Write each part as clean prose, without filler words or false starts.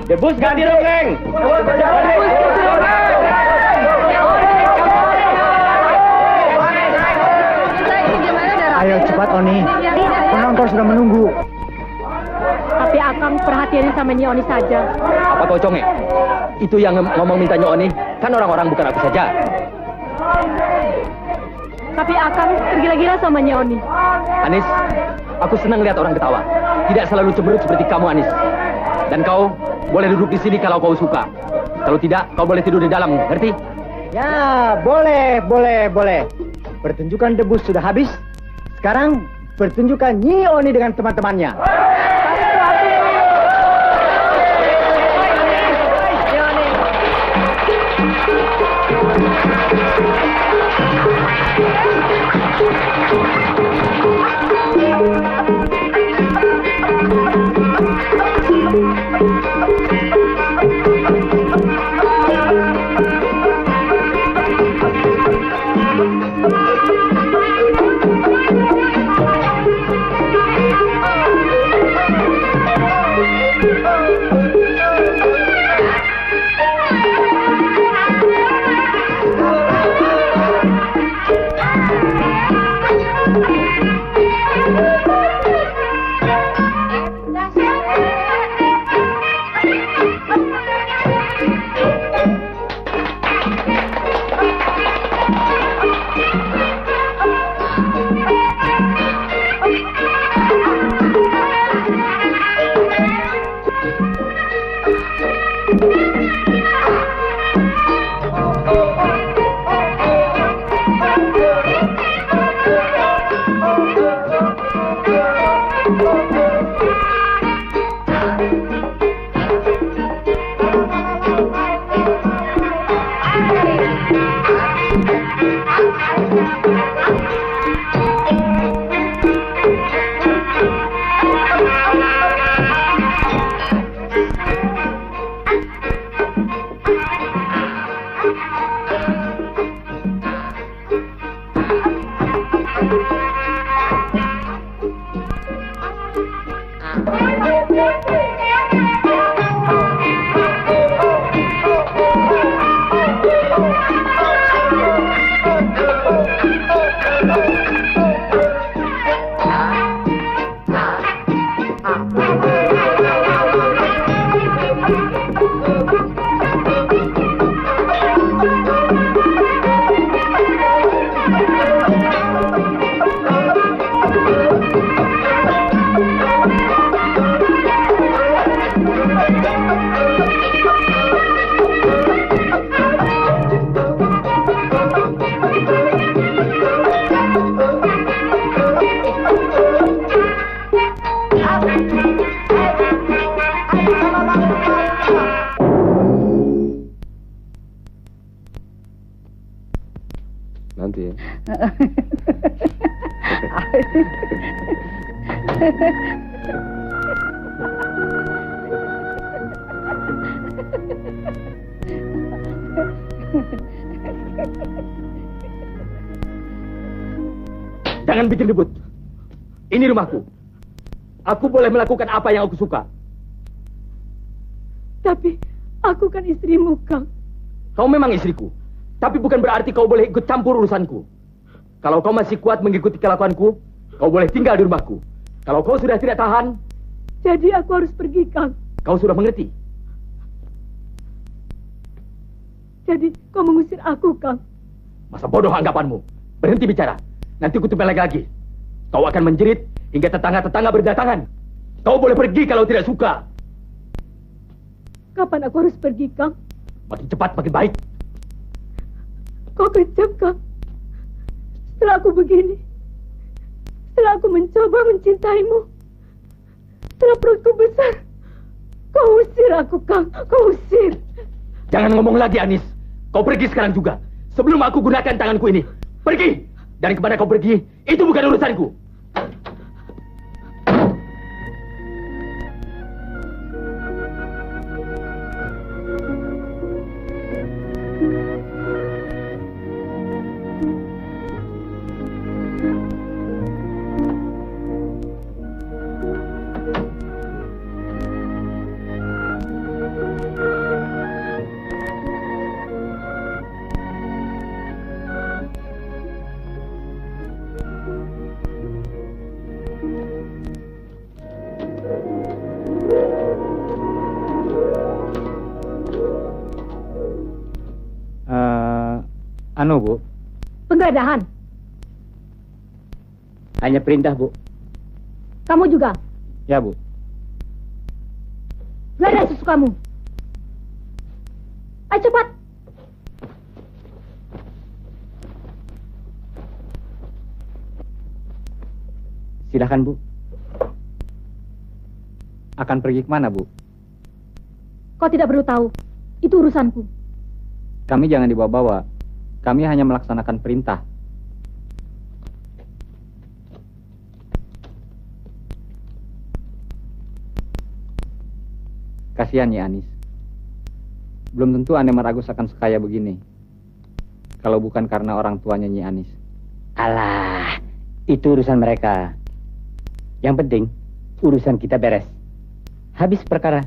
Debus ganti dongeng. Ayo cepat Oni, penonton sudah menunggu. Tapi Akang perhatiannya sama Nyi Oni saja. Apa kau conge? Itu yang ngomong minta Nyi Oni, kan orang-orang bukan aku saja. Tapi Akang tergila-gila sama Nyi Oni. Anis, aku senang lihat orang ketawa. Tidak selalu cemberut seperti kamu, Anis. Dan kau boleh duduk di sini kalau kau suka. Kalau tidak, kau boleh tidur di dalam, ngerti? Ya, boleh. Pertunjukan debus sudah habis. Sekarang pertunjukan Nyi Oni dengan teman-temannya. Nanti ya. Jangan bikin ribut. Ini rumahku. Aku boleh melakukan apa yang aku suka. Tapi aku kan istrimu, Kang. Kau memang istriku. Tapi bukan berarti kau boleh ikut campur urusanku. Kalau kau masih kuat mengikuti kelakuanku, kau boleh tinggal di rumahku. Kalau kau sudah tidak tahan, jadi aku harus pergi, Kang. Kau sudah mengerti? Jadi kau mengusir aku, Kang? Masa bodoh anggapanmu? Berhenti bicara. Nanti ku tempel lagi. Kau akan menjerit hingga tetangga-tetangga berdatangan. Kau boleh pergi kalau tidak suka. Kapan aku harus pergi, Kang? Makin cepat makin baik. Kau kejam, Kang. Setelah aku begini, setelah aku mencoba mencintaimu, setelah perutku besar, kau usir aku, Kang. Kau usir. Jangan ngomong lagi, Anis. Kau pergi sekarang juga. Sebelum aku gunakan tanganku ini. Pergi. Dan kemana kau pergi, itu bukan urusanku. Anu, Bu. Penggeledahan. Hanya perintah, Bu. Kamu juga. Ya, Bu. Geledah sesukamu. Ayo cepat. Silakan, Bu. Akan pergi kemana, Bu? Kau tidak perlu tahu. Itu urusanku. Kami jangan dibawa-bawa. Kami hanya melaksanakan perintah. Kasihan ya Anis. Belum tentu Ane Maragus akan sekaya begini. Kalau bukan karena orang tuanya Nyi Anis. Alah, itu urusan mereka. Yang penting, urusan kita beres. Habis perkara.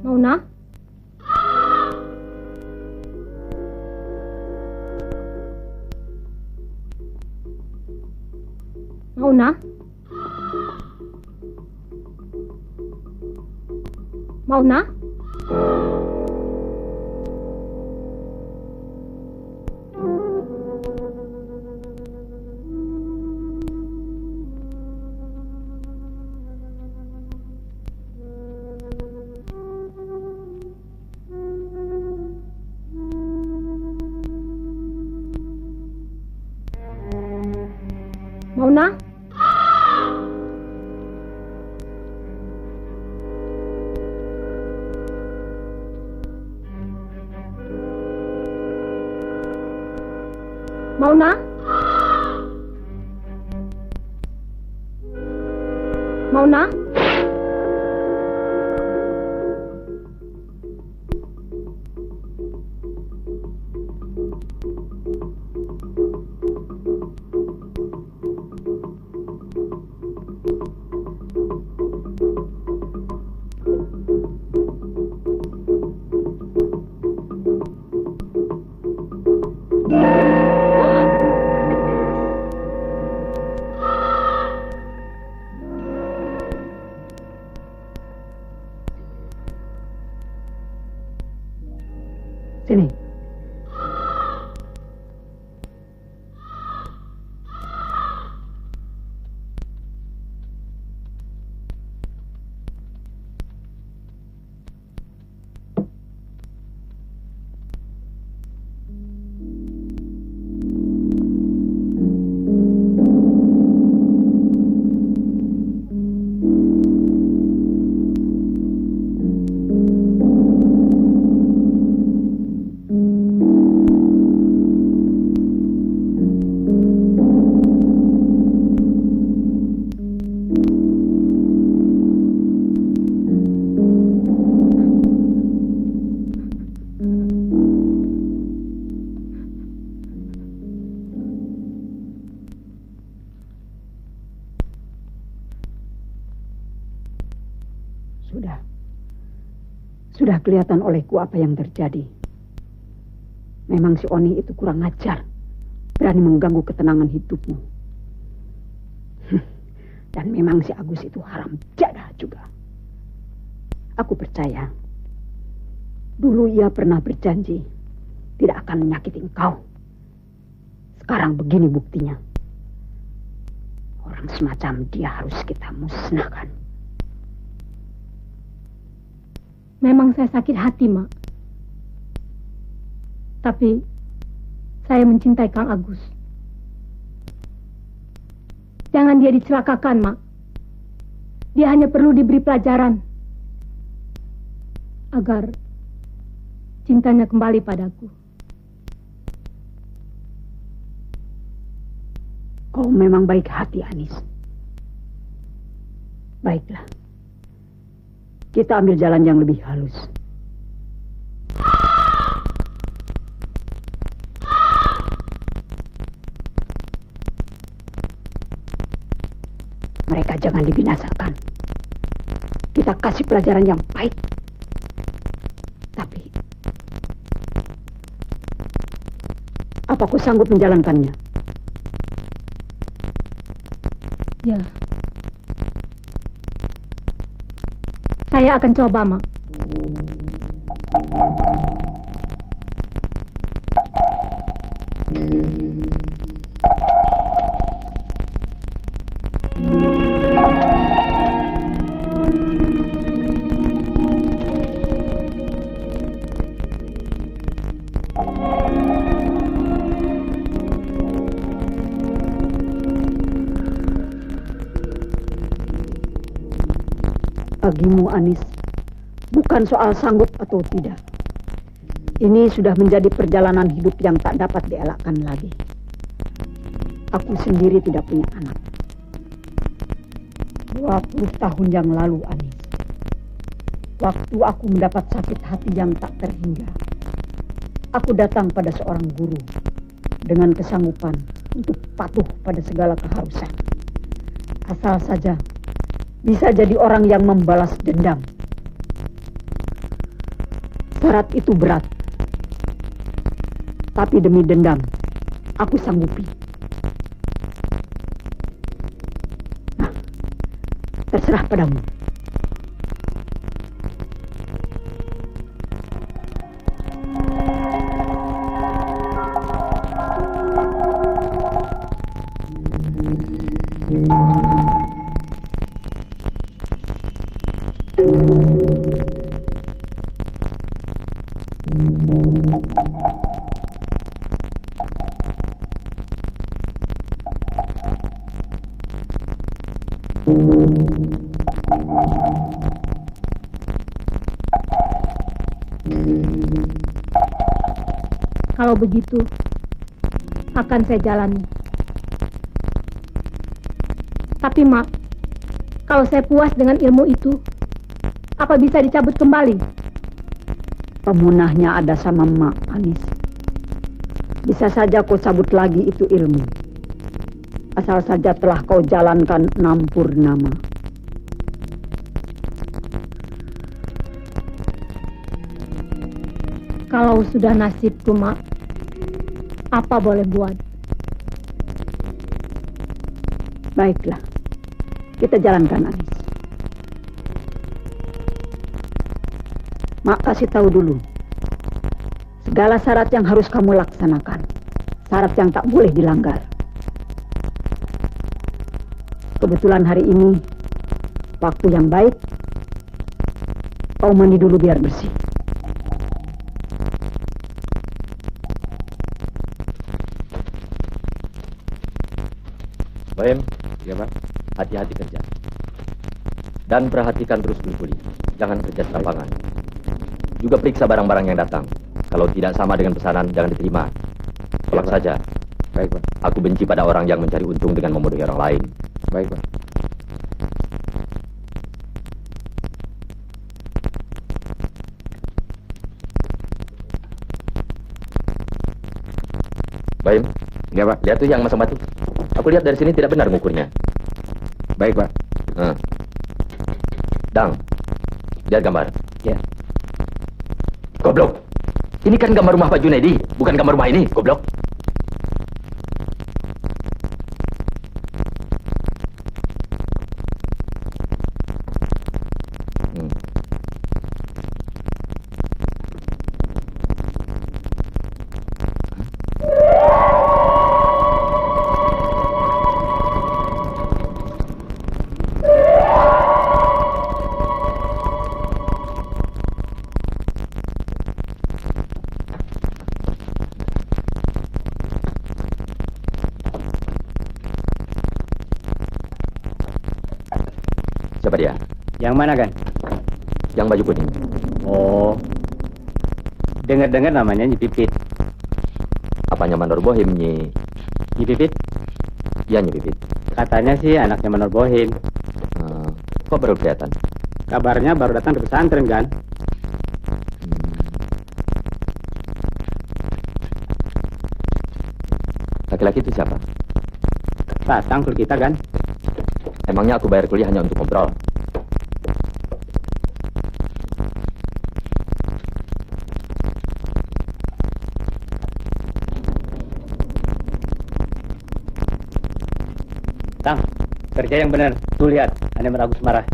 Mauna? Mauna? Mauna? Mauna? Mauna? Mauna? Sini. Sudah kelihatan olehku apa yang terjadi. Memang si Oni itu kurang ajar. Berani mengganggu ketenangan hidupmu. Dan memang si Agus itu haram jadah juga. Aku percaya. Dulu ia pernah berjanji tidak akan menyakiti engkau. Sekarang begini buktinya. Orang semacam dia harus kita musnahkan. Memang saya sakit hati, Mak. Tapi saya mencintai Kang Agus. Jangan dia dicelakakan, Mak. Dia hanya perlu diberi pelajaran agar cintanya kembali padaku. Kau memang baik hati, Anis. Baiklah. Kita ambil jalan yang lebih halus. Mereka jangan dibinasakan. Kita kasih pelajaran yang baik. Tapi, apa kau sanggup menjalankannya? Ya. Saya akan coba, Mak. Bagimu, Anis, bukan soal sanggup atau tidak. Ini sudah menjadi perjalanan hidup yang tak dapat dielakkan lagi. Aku sendiri tidak punya anak. 20 tahun yang lalu, Anis, waktu aku mendapat sakit hati yang tak terhingga, aku datang pada seorang guru dengan kesanggupan untuk patuh pada segala keharusan. Asal saja bisa jadi orang yang membalas dendam. Syarat itu berat. Tapi demi dendam, aku sanggupi. Nah, terserah padamu. Kalau begitu, akan saya jalani. Tapi, Mak, kalau saya puas dengan ilmu itu, apa bisa dicabut kembali? Pemunahnya ada sama Mak, Anis. Bisa saja kau cabut lagi itu ilmu. Asal saja telah kau jalankan 6 purnama. Kalau sudah nasibku, Mak, apa boleh buat? Baiklah, kita jalankan, Anis. Mak kasih tahu dulu. Segala syarat yang harus kamu laksanakan. Syarat yang tak boleh dilanggar. Kebetulan hari ini waktu yang baik. Kau mandi dulu biar bersih. Bohem, ya Pak. Hati-hati kerja. Dan perhatikan terus Bulbuli. Jangan kerja di lapangan. Juga periksa barang-barang yang datang. Kalau tidak sama dengan pesanan, jangan diterima. Tolak saja. Baik, Pak. Aku benci pada orang yang mencari untung dengan memodohi orang lain. Baik, Pak. Bohem, Ya, Pak. lihat tuh yang masang batu. Aku lihat dari sini tidak benar ngukurnya. Baik, Pak. Dang, Lihat gambar. Ya. Goblok. Ini kan gambar rumah Pak Junedi, bukan gambar rumah ini, goblok. Siapa dia? Yang mana kan? Yang baju kuning. Oh, dengar-dengar namanya Nyi Pipit. Apanya Mandor Bohim, Nyi? Nyi Pipit? Iya, Nyi Pipit. Katanya sih anaknya Mandor Bohim. Kok baru kelihatan? Kabarnya baru datang ke pesantren kan? Laki-laki itu siapa? Datang ke kita kan? Emangnya aku bayar kuliah hanya untuk ngobrol? Tang, kerja yang benar. Tuh lihat, Ane Meragus marah.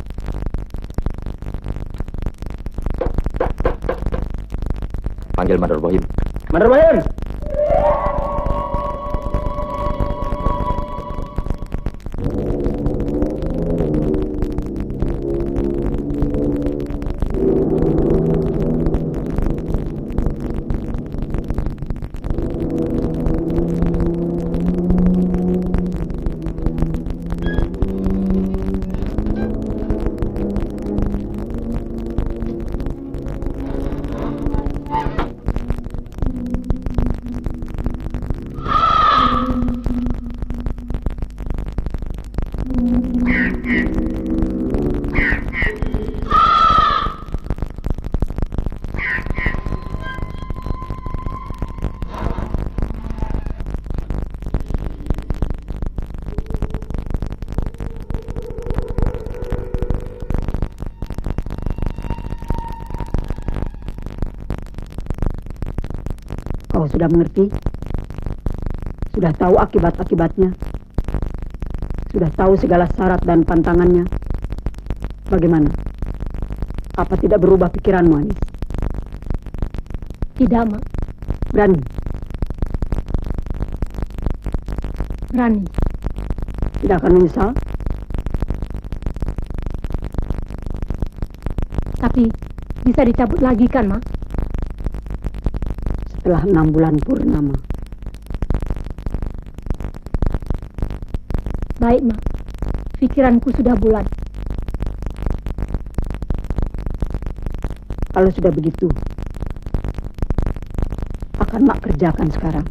Panggil Mandor Bohim. Mandor Bohim! Kau sudah mengerti? Sudah tahu akibat-akibatnya? Sudah tahu segala syarat dan pantangannya? Bagaimana? Apa tidak berubah pikiranmu, Anis? Tidak, Mak. Berani? Berani. Tidak akan menyesal? Tapi bisa dicabut lagi kan, Mak? Setelah 6 bulan purnama. Baik, Mak. Pikiranku sudah bulat. Kalau sudah begitu, akan Mak kerjakan sekarang.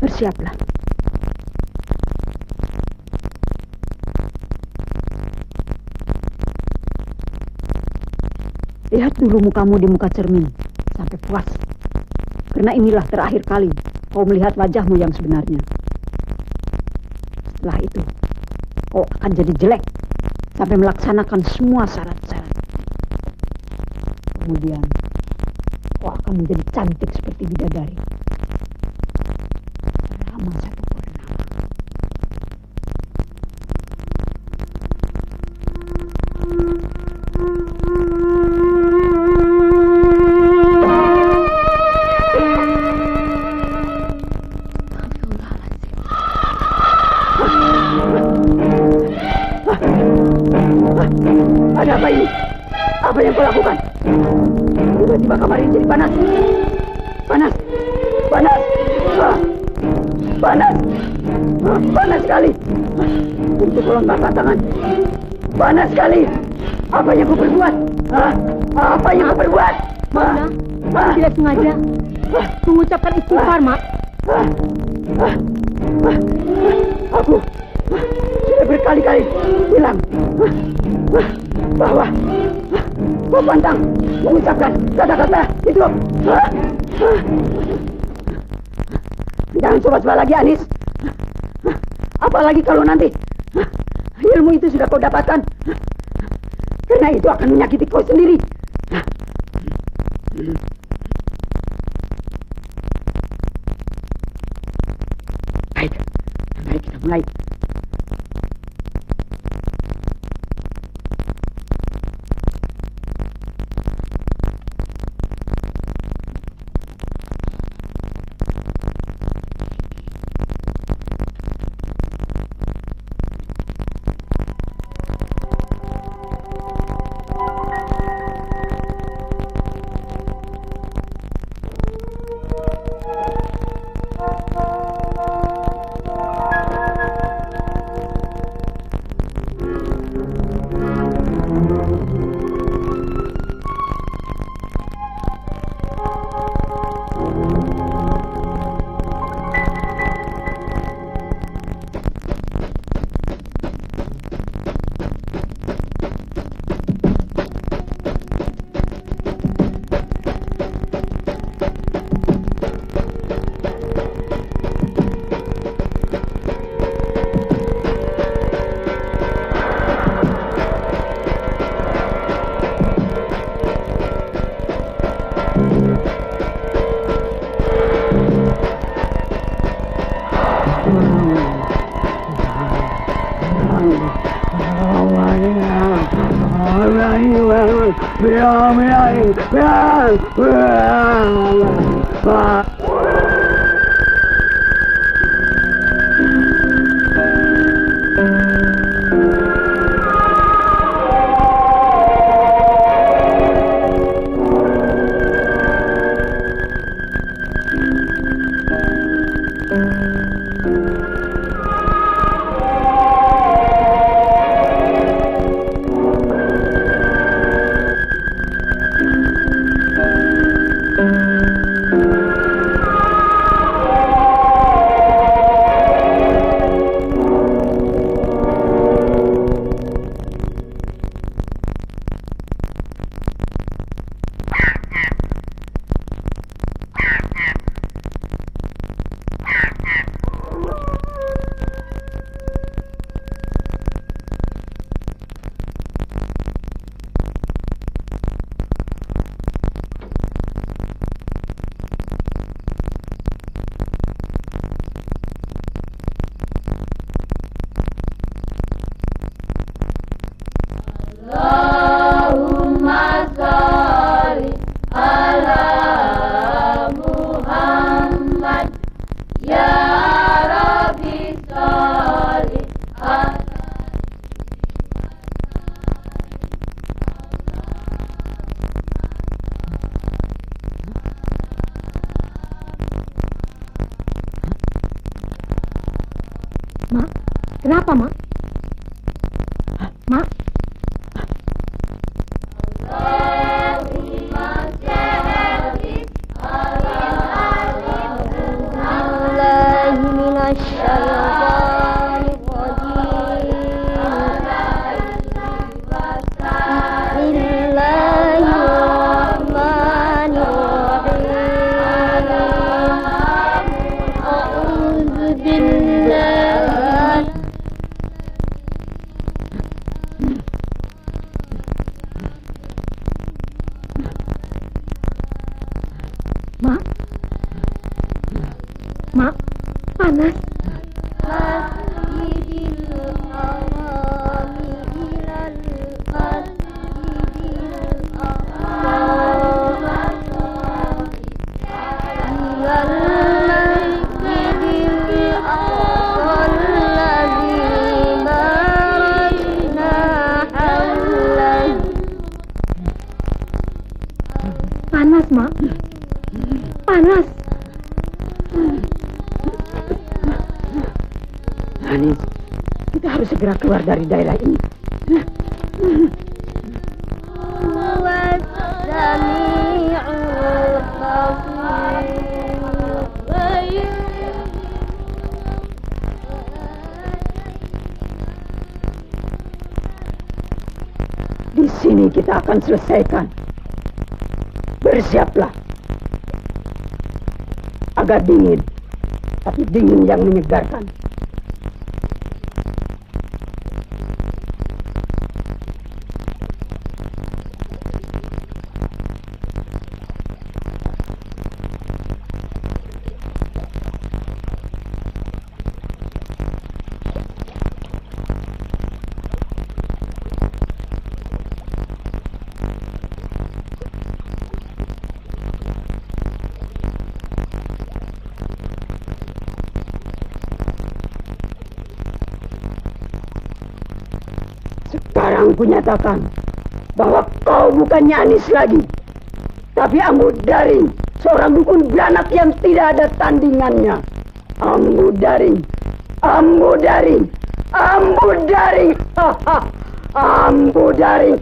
Bersiaplah. Lihat dulu mukamu di muka cermin sampai puas. Karena inilah terakhir kali kau melihat wajahmu yang sebenarnya. Setelah itu, kau akan jadi jelek sampai melaksanakan semua syarat-syarat. Kemudian, kau akan menjadi cantik seperti bidadari. Selama 1 purnama. Ada apa ini? Apa yang kau lakukan? Tiba-tiba kamar ini jadi panas. Panas. Panas. Panas. Panas sekali. Itu tolong angkat tangan. Panas sekali. Apa yang kau perbuat? Apa yang kau perbuat? Aku tidak sengaja mengucapkan istighfar, Mak. Aku sudah berkali-kali bilang bahwa kau pantang mengucapkan kata-kata itu. Jangan coba-coba lagi, Anis. Apalagi kalau nanti ilmu itu sudah kau dapatkan. Karena itu akan menyakiti kau sendiri. Baik, mari kita mulai. Mak, kenapa, Mak? Mak? Mak, panas. Panas, Mak. Panas. Anis, kita harus segera keluar dari daerah ini. Di sini kita akan selesaikan. Bersiaplah. Agak dingin, tapi dingin yang menyegarkan. Sekarang kunyatakan bahwa kau bukannya Anis lagi, tapi Ambu Daring, seorang dukun beranak yang tidak ada tandingannya. Ambu Daring, Ambu Daring, Ambu Daring, Ambu Daring.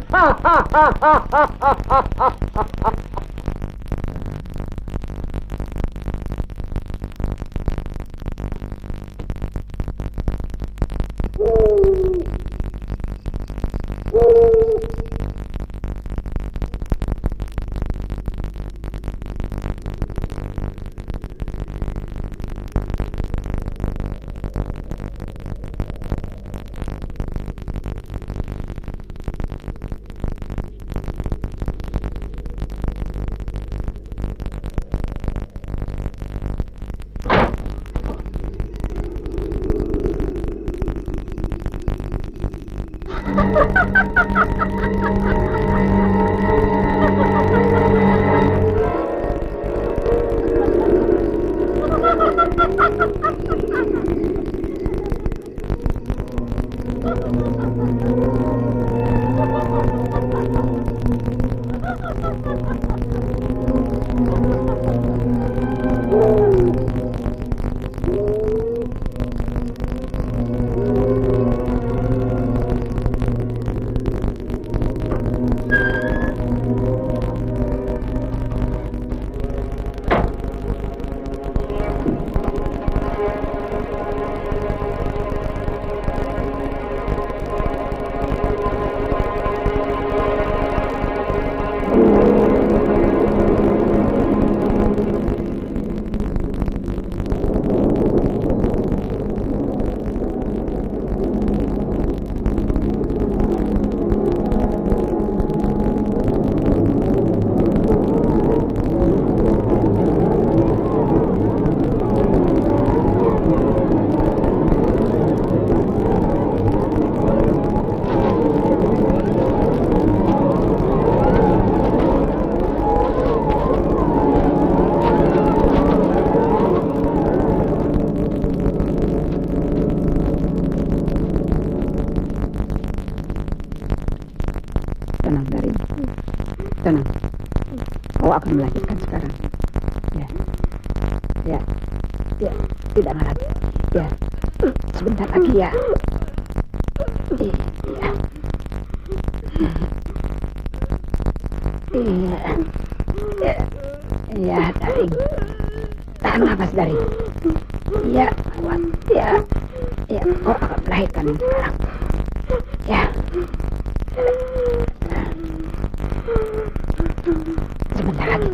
Tenang, Daring. Tenang. Kau akan melahirkan sekarang. Ya. Ya. Ya. Tidak ngarap. Ya. Sebentar lagi ya. Iya. Iya. Iya. Iya, Daring. Tahan nafas, Daring. Iya, kuat. Ya. Ya, kau akan melahirkan yang sekarang. Ya. Sebentar lagi.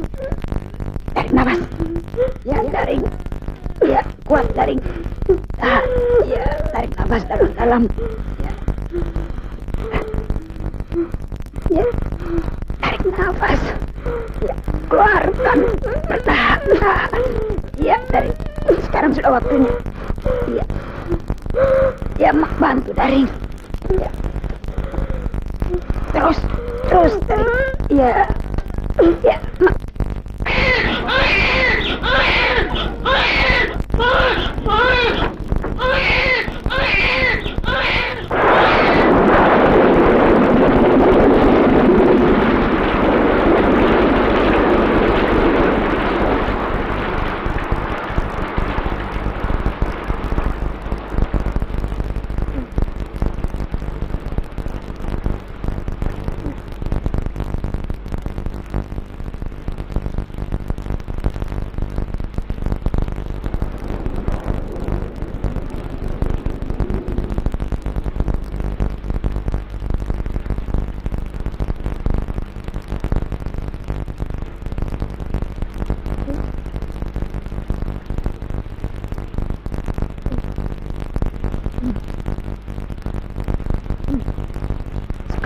Tarik nafas. Ya, Daring. Ya, kuat, Daring. Ya, tarik nafas dalam-dalam. Ya. Ya. Tarik nafas. Ya, keluarkan. Bertahan. Ya, Daring. Sekarang sudah waktunya. Ya. Ya, Mak bantu, Daring. Ya. Terus, Daring. Ya. Ya, Mak.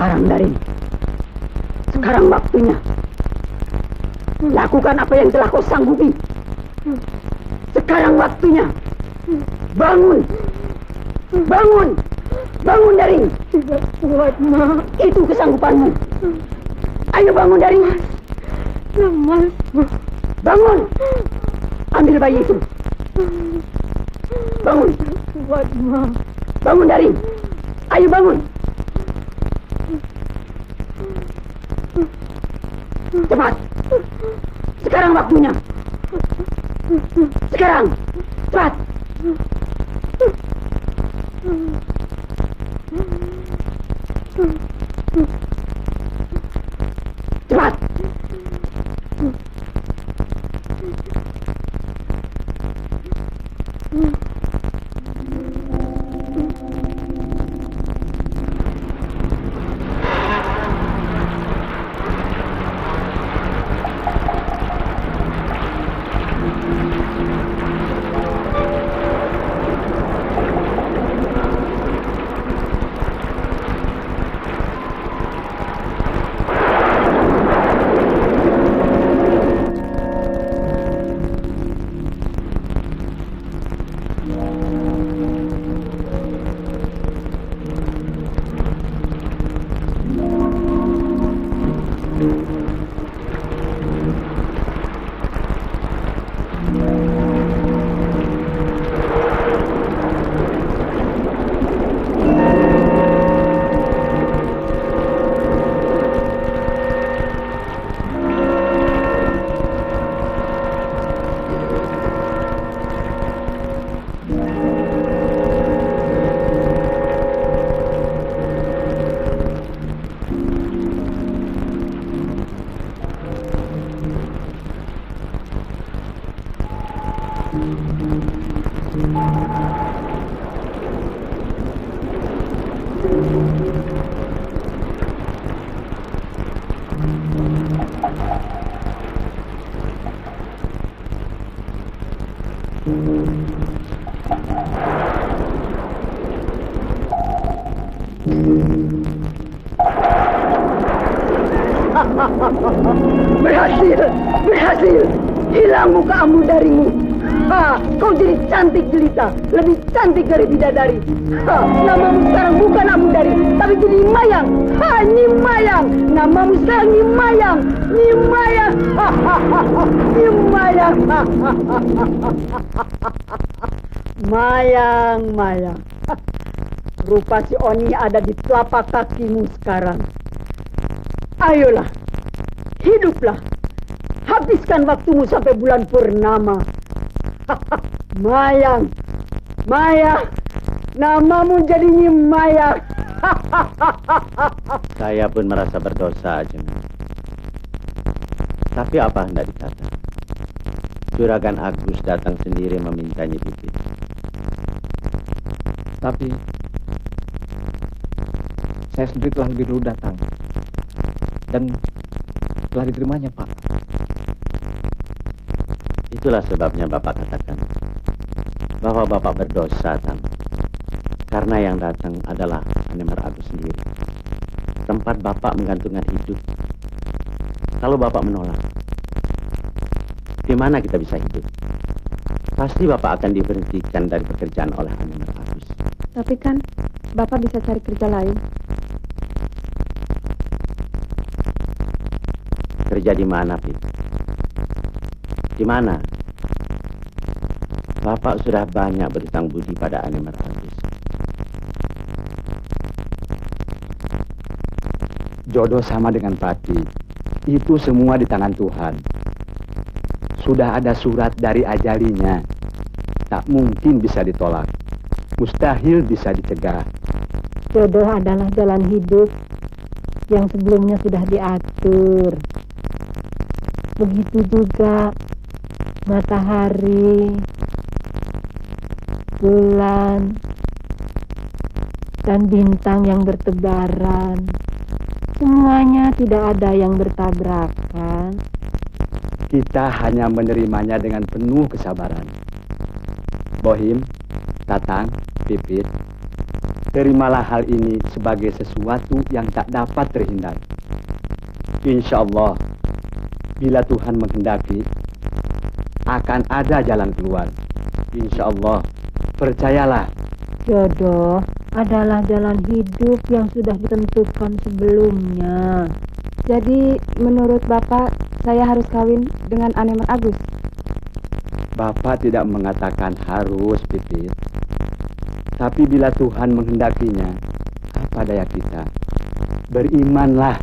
Sekarang, Daring. Sekarang waktunya. Lakukan apa yang telah kau sanggupi. Sekarang waktunya. Bangun. Bangun. Bangun, Daring. Tidak kuat, Mak. Itu kesanggupanmu. Ayo bangun, Daring. Lemas, Mak. Bangun. Ambil bayi itu. Bangun. Kuat, Mak. Bangun, Daring. Ayo bangun. Cepat. Sekarang waktunya. Sekarang. Cepat. Cepat. Berhasil. Hilang muka ambu darimu. Kau jadi cantik jelita, lebih cantik dari bidadari. Namamu sekarang bukan ambu dari, tapi jadi Mayang. Nyi Mayang. Namamu sekarang Nyi Mayang. Nyi Mayang. Nyi Mayang. Mayang. Rupa si Oni ada di telapak kakimu sekarang. Ayolah, hiduplah. Habiskan waktumu sampai bulan purnama. Mayang. Namamu jadi Nyi Mayang. Saya pun merasa berdosa, Jemen. Tapi apa hendak dikata? Juragan Agus datang sendiri meminta Nyi Pipit. Tapi saya sendiri telah lebih dulu datang dan telah diterimanya, Pak. Itulah sebabnya Bapak katakan bahwa Bapak berdosa, Tam. Karena yang datang adalah Anemar Agus sendiri. Tempat Bapak menggantungkan hidup. Kalau Bapak menolak, di mana kita bisa hidup? Pasti Bapak akan diberhentikan dari pekerjaan oleh Anemar Agus. Tapi kan Bapak bisa cari kerja lain. Kerja di mana, Pit? Di mana? Bapak sudah banyak berhutang budi pada Anemar Agus. Jodoh sama dengan pati. Itu semua di tangan Tuhan. Sudah ada surat dari ajalinya. Tak mungkin bisa ditolak. Mustahil bisa dicegah. Jodoh adalah jalan hidup yang sebelumnya sudah diatur. Begitu juga matahari, bulan, dan bintang yang bertebaran. Semuanya tidak ada yang bertabrakan. Kita hanya menerimanya dengan penuh kesabaran. Bohim, Tatang, Pipit, terimalah hal ini sebagai sesuatu yang tak dapat terhindar. Insya Allah, bila Tuhan menghendaki, akan ada jalan keluar. Insya Allah, percayalah. Jodoh adalah jalan hidup yang sudah ditentukan sebelumnya. Jadi menurut Bapak, saya harus kawin dengan Anemar Agus. Bapak tidak mengatakan harus, Pipit. Tapi bila Tuhan menghendakinya, apa daya kita? Berimanlah.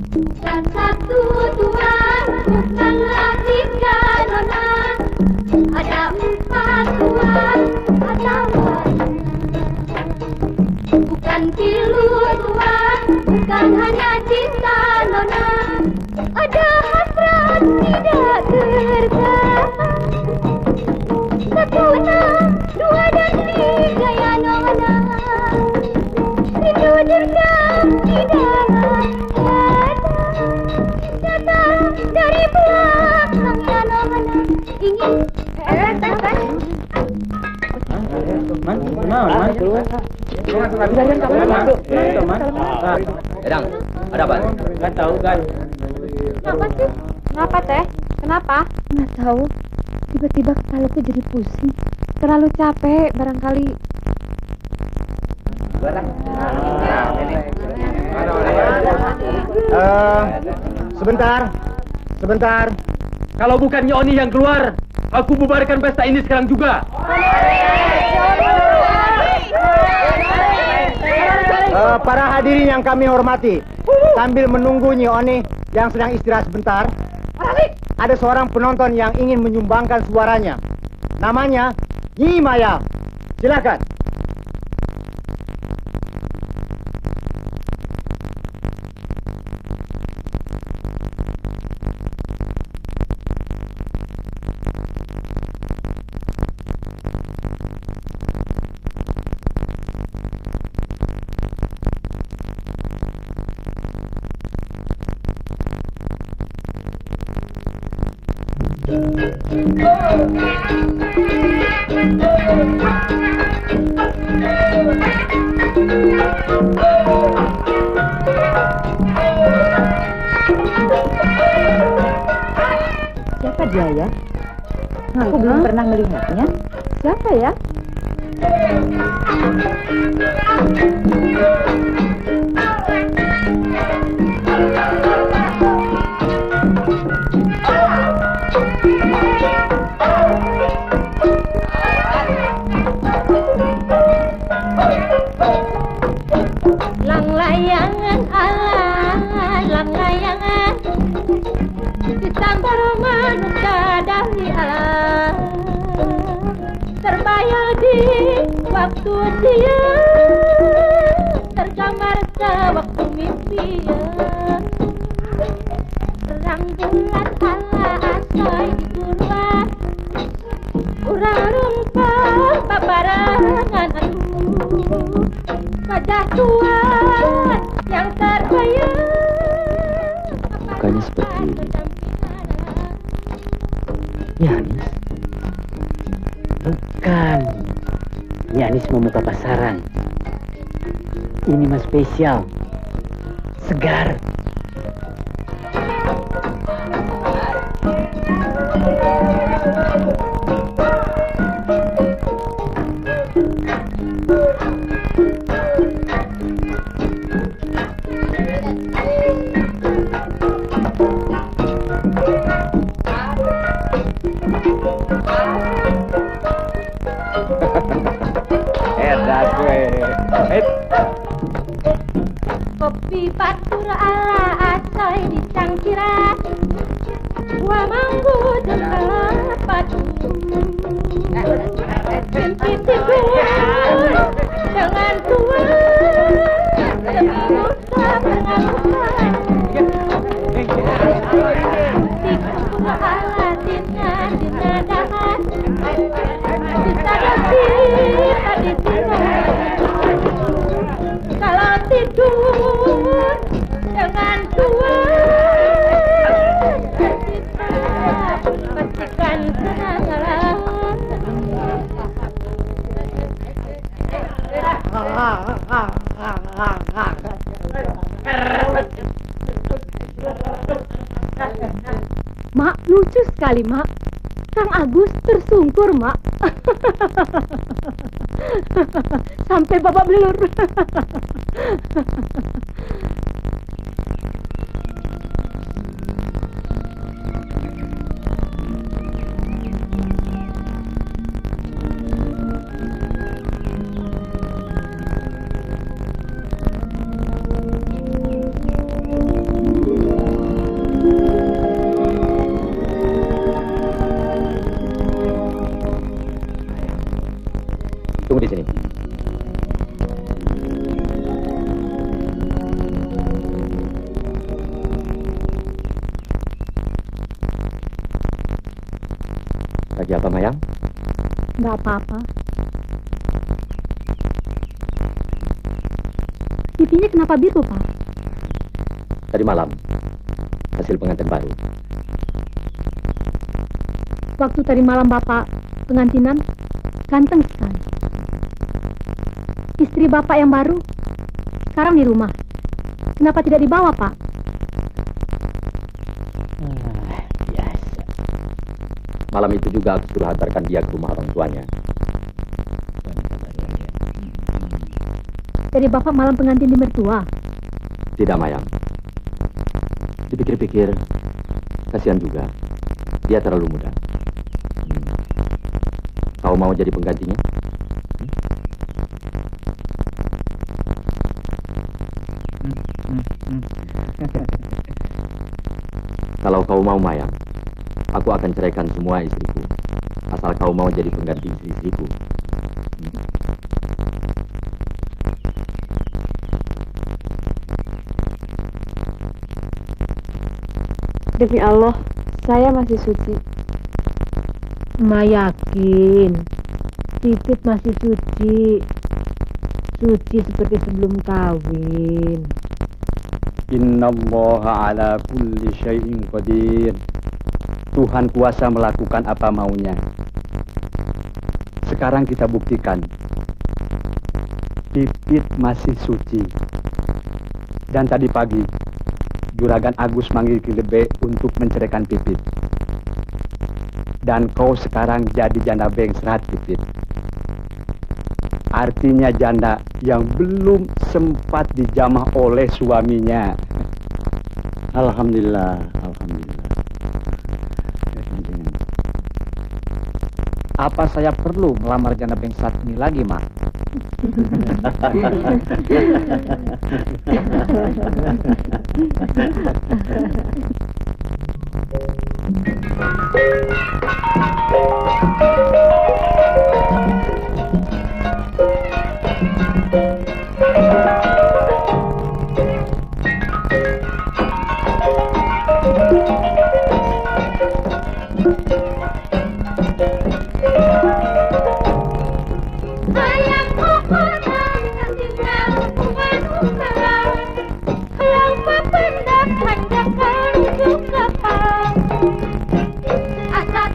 Bukan satu tuan, bukanlah tiga nona. Ada empat tuan, ada bukan pilu tuan, bukan hanya cinta nona. Ada hasrat tidak tertahan. Satu enam, dua dan tiga ya nona. Rindu dendam di dalam datang dari belakang ya nona. Ingin Edang, ada apa? Nggak tahu kan? Kenapa sih? Kenapa teh? Kenapa? Nggak tahu. Tiba-tiba kepalaku jadi pusing. Terlalu capek barangkali. Sebentar. Kalau bukan Nyoni yang keluar, aku bubarkan pesta ini sekarang juga. Para hadirin yang kami hormati, sambil menunggu Nyi Oni yang sedang istirahat sebentar, ada seorang penonton yang ingin menyumbangkan suaranya. Namanya Nyi Maya. Silakan. Siapa dia ya? Aku belum pernah melihatnya. Siapa ya? lang layangan alam, lang layangan disambar manusia dari alam, terbayang di waktu dia, tergambar sewaktu mimpi. Terang bulan ala asai di buruan, urang rumpah babarangan aduh, wajah tuan yang terbayang. Bukannya seperti ini. Nyanis? Bukan. Nyanis mau buka pasaran. Ini mah spesial. Segar. Kopi batur ala asoy di cangkira, buah manggu dengan batu, mimpi tidur dengan tuan, demi nusa pengakuan. Tikur ala dina dahan, kita nasib tadi tidur. Kalau tidur dengan Mak, lucu sekali, Mak. Kang Agus tersungkur, Mak. Sampai babak belur. Tunggu di sini. Lagi apa, Mayang? Nggak apa-apa. Pipinya kenapa biru, Pak? Tadi malam, hasil pengantin baru. Waktu tadi malam Bapak pengantinan, ganteng sekali. Istri Bapak yang baru sekarang di rumah. Kenapa tidak dibawa, Pak? Biasa. Malam itu juga aku suruh hantarkan dia ke rumah orang tuanya. Jadi Bapak malam pengantin di mertua? Tidak, Mayang. Dipikir-pikir, kasihan juga. Dia terlalu muda. Kau mau jadi penggantinya? Kalau kau mau, Mayang, aku akan ceraikan semua istriku. Asal kau mau jadi pengganti istriku. Demi Allah, saya masih suci. Ma yakin. Titit masih suci. Suci seperti sebelum kawin. Innallaha ala kulli syai'in qadir. Tuhan kuasa melakukan apa maunya. Sekarang kita buktikan. Pipit masih suci. Dan tadi pagi, Juragan Agus manggil Ki Lebe untuk menceraikan Pipit. Dan kau sekarang jadi janda bengsrat, Pipit. Artinya janda yang belum sempat dijamah oleh suaminya. Alhamdulillah, alhamdulillah. Apa saya perlu melamar janda bengsrat ini lagi, Mak?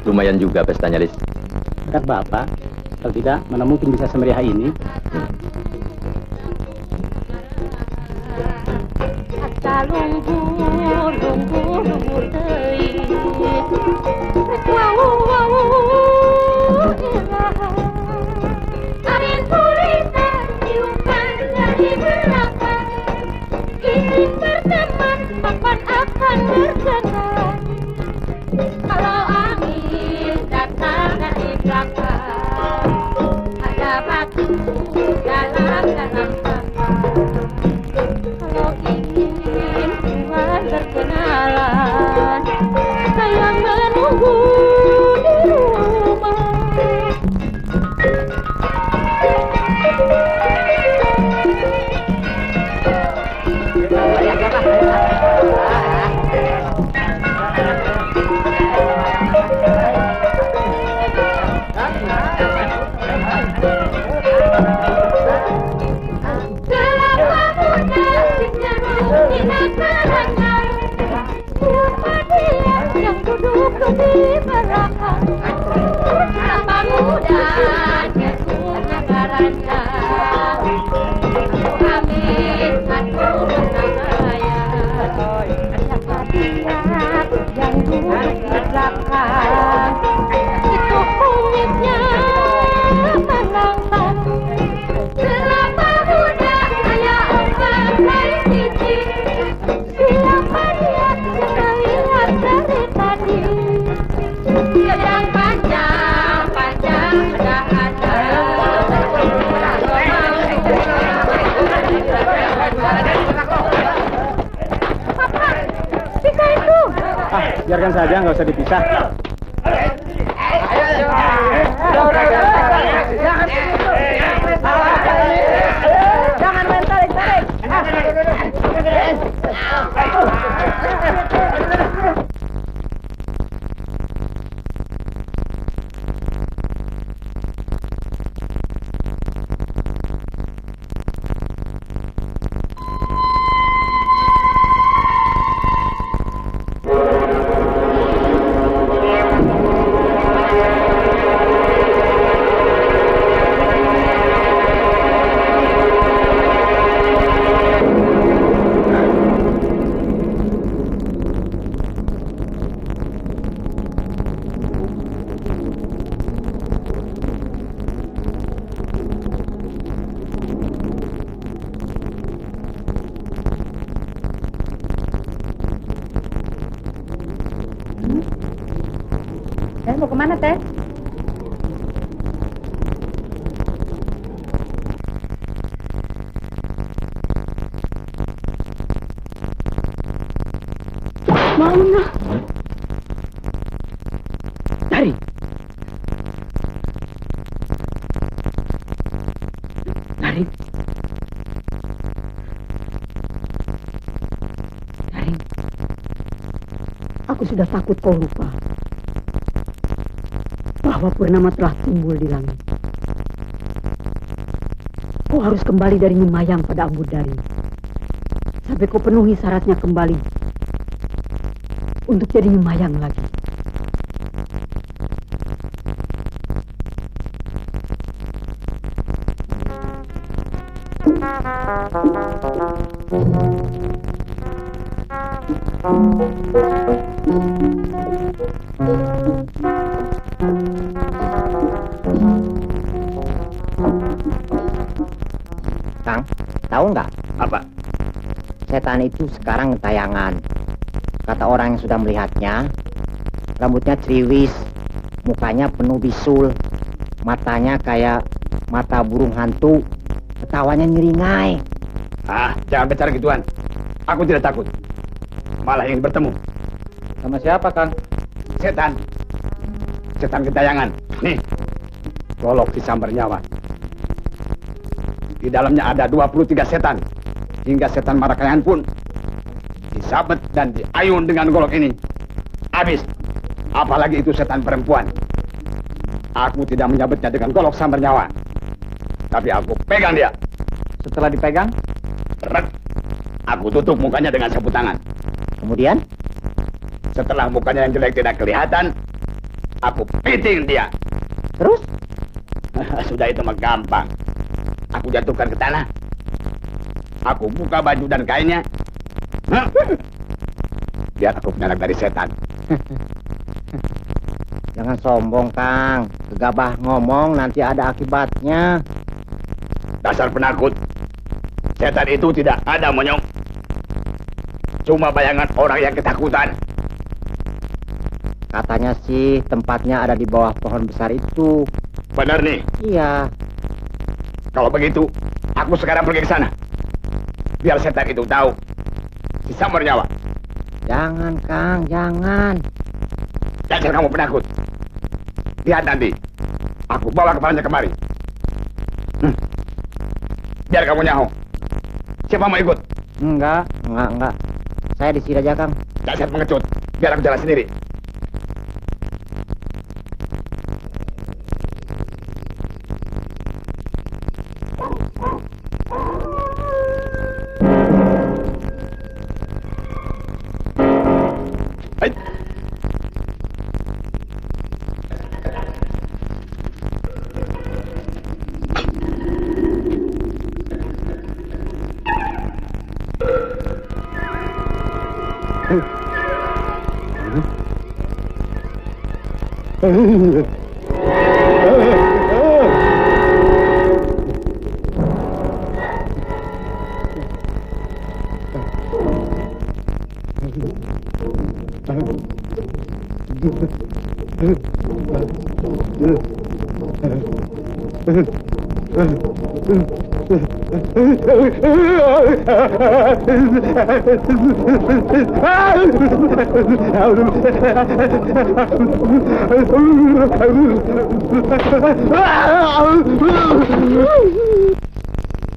Lumayan juga pestanya, Lis. Dekat Bapak, kalau tidak, mana mungkin bisa semeriah ini. Asa lumpur teuing. Wow, wow, ilaha. Arin purina ciuman dari belakang. Ingin berteman, kapan akan berkenan? Kalau angin datang dari belakang, ada batu dalam kapal. Kalau ingin Tuhan berkenalan, Biarkan saja, nggak usah dipisah. Jangan main tarik-tarik. Mau kemana, Teh? Mauna. Dari. Dari. Daring. Aku sudah takut kau lupa bahwa purnama telah timbul di langit. Kau harus kembali dari Nyumayang pada Ambudari sampai kau penuhi syaratnya kembali untuk jadi Nyumayang lagi. Kang, tahu nggak? Apa? Setan itu sekarang gentayangan. Kata orang yang sudah melihatnya, rambutnya ceriwis, mukanya penuh bisul, matanya kayak mata burung hantu, ketawanya nyeringai. Jangan bicara gituan. Aku tidak takut. Malah ingin bertemu. Sama siapa, Kang? Setan. Setan gentayangan. Nih. Golok di sambar nyawa. Di dalamnya ada 23 setan. Hingga setan Marakayangan pun disabet dan diayun dengan golok ini. Habis. Apalagi itu setan perempuan. Aku tidak menyabetnya dengan golok sambar nyawa. Tapi aku pegang dia. Setelah dipegang? Ret. Aku tutup mukanya dengan sapu tangan. Kemudian? Setelah mukanya yang jelek tidak kelihatan, aku piting dia. Terus? Sudah itu mah gampang. Aku jatuhkan ke tanah. Aku buka baju dan kainnya. Biar aku penyalak dari setan. Jangan sombong, Kang. Gegabah ngomong nanti ada akibatnya. Dasar penakut. Setan itu tidak ada, Monyong. Cuma bayangan orang yang ketakutan. Katanya sih tempatnya ada di bawah pohon besar itu. Benar nih. Iya. Kalau begitu, aku sekarang pergi ke sana. Biar setan itu tahu. Si sambar nyawa. Jangan, Kang, jangan. Dasar kamu penakut. Lihat nanti. Aku bawa kepalanya kemari. Biar kamu nyaho. Siapa mau ikut? Enggak. Saya di sini aja, Kang. Dasar pengecut. Biar aku jalan sendiri.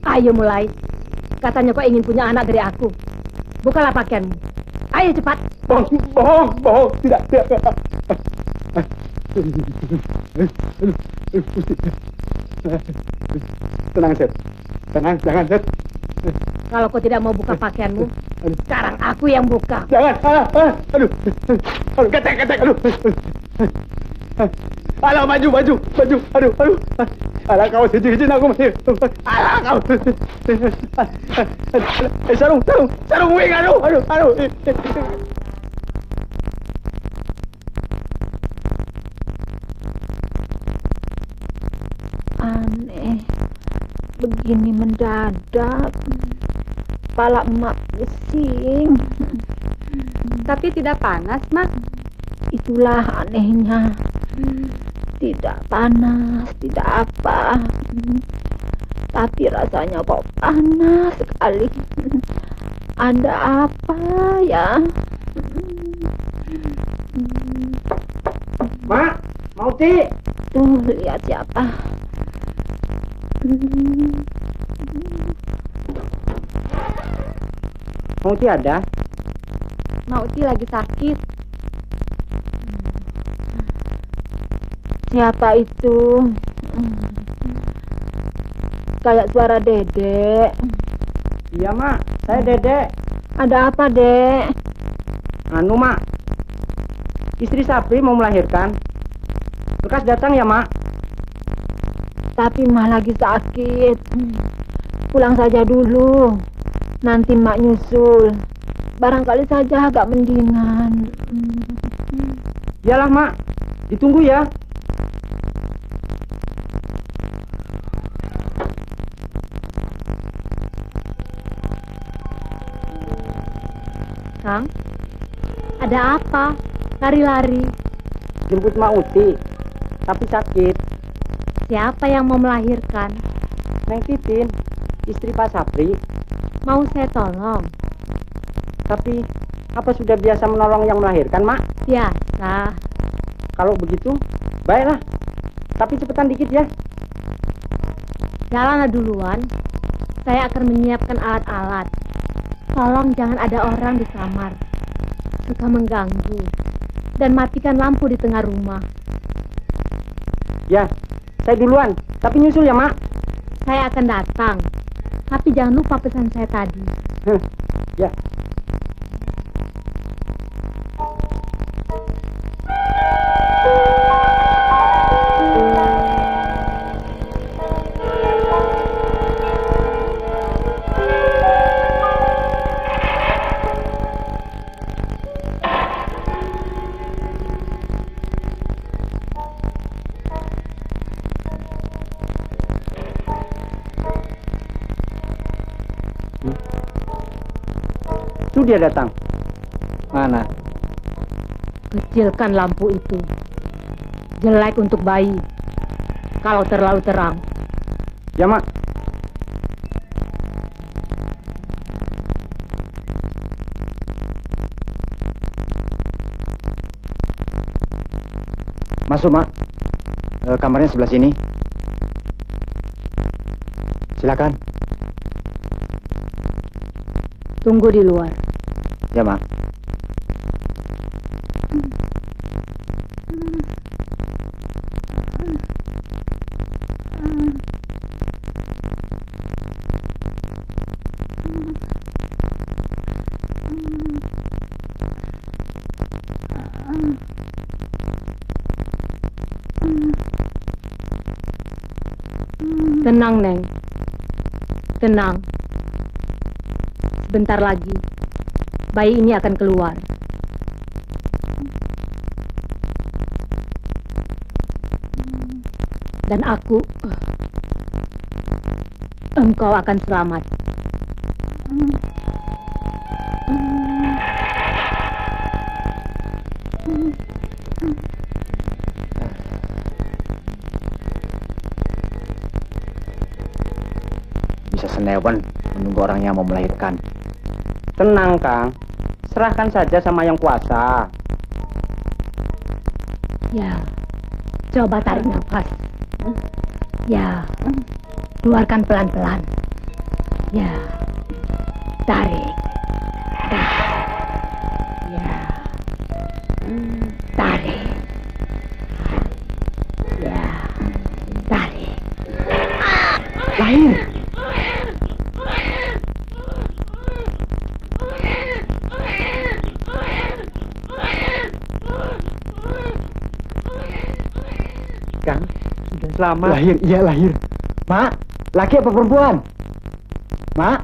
Ayo mulai. Katanya kau ingin punya anak dari aku. Bukalah pakaianmu. Ayo cepat. Bohong, tidak. Tenang, Set. Jangan, Set. Kalau kau tidak mau buka pakaianmu, sekarang aku yang buka. Jangan, aduh, ketek, aduh. Alah, maju, aduh. Alah, kau izin aku masih. Alah, kau. Sarung wing, aduh. Aneh, begini mendadak. Kepala emak pusing. Tapi tidak panas, Mak. Itulah anehnya. Tidak panas, tidak apa. Tapi rasanya kok panas sekali. Ada apa ya? Mak, mau ti? Tuh, lihat siapa. Mau ti ada? Mauti lagi sakit. Siapa itu? Kayak suara Dedek. Iya, Mak. Saya Dedek. Ada apa, Dek? Anu, Mak. Istri Sapri mau melahirkan. Lekas datang ya, Mak. Tapi Mak lagi sakit. Pulang saja dulu. Nanti Mak nyusul. Barangkali saja agak mendingan. Iyalah, Mak. Ditunggu ya. Kang, ada apa? Lari-lari. Jemput Mak Uti. Tapi sakit. Siapa yang mau melahirkan? Neng Titin. Istri Pak Sapri. Mau saya tolong? Tapi apa sudah biasa menolong yang melahirkan, Mak? Biasa. Kalau begitu, baiklah. Tapi cepetan dikit ya. Jalanlah duluan. Saya akan menyiapkan alat-alat. Tolong jangan ada orang di kamar. Suka mengganggu. Dan matikan lampu di tengah rumah. Ya, saya duluan. Tapi nyusul ya, Mak. Saya akan datang. Tapi jangan lupa pesan saya tadi. Ya. Itu dia datang. Mana? Kecilkan lampu itu. Jelek untuk bayi. Kalau terlalu terang. Ya, Mak. Masuk, Mak. Kamarnya sebelah sini. Silakan. Tunggu di luar. Ya, Mak. Tenang, Neng. Tenang. Sebentar lagi, bayi ini akan keluar. Dan engkau akan selamat. newen menunggu orang yang mau melahirkan. Tenang, Kang. Serahkan saja sama yang kuasa. Ya, coba tarik nafas. Ya, keluarkan pelan-pelan. Ya, tarik. Ya, tarik. Ya, tarik. Lahir. Kang, sudah selamat. Lahir, iya lahir. Mak, laki apa perempuan? Mak?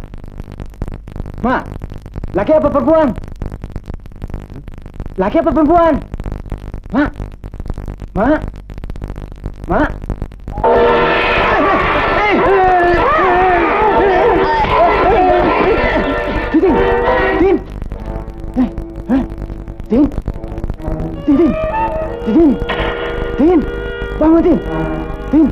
Mak, laki apa perempuan? Laki apa perempuan? Mak? Mak? Mak? Tin! Tin! Tin! Tin! Tin! Tin! Bangun, Tin! Tin!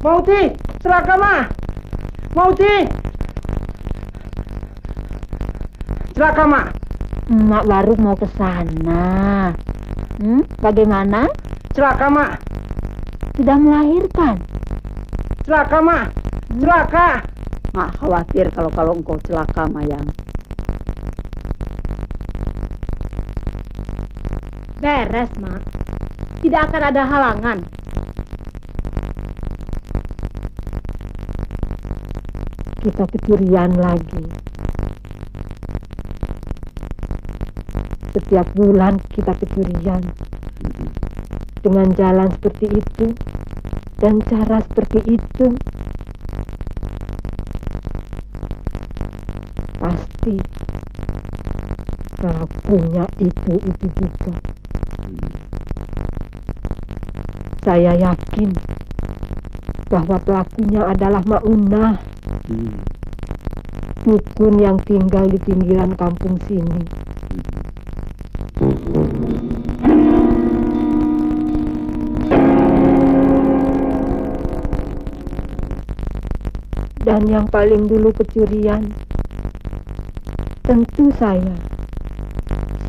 Mauti, celaka mah. Mauti. Celaka mah. Emak baru mau ke sana. Bagaimana? Celaka mah. Sudah melahirkan? Celaka mah. Celaka. Mak khawatir kalau engkau celaka, Mayang. Beres, Mak. Tidak akan ada halangan. Kita kecurian lagi. Setiap bulan kita kecurian. Dengan jalan seperti itu dan cara seperti itu. Pasti pelakunya itu juga. Saya yakin bahwa pelakunya adalah Maunah, dukun yang tinggal di pinggiran kampung sini. Dan yang paling dulu kecurian, tentu saya.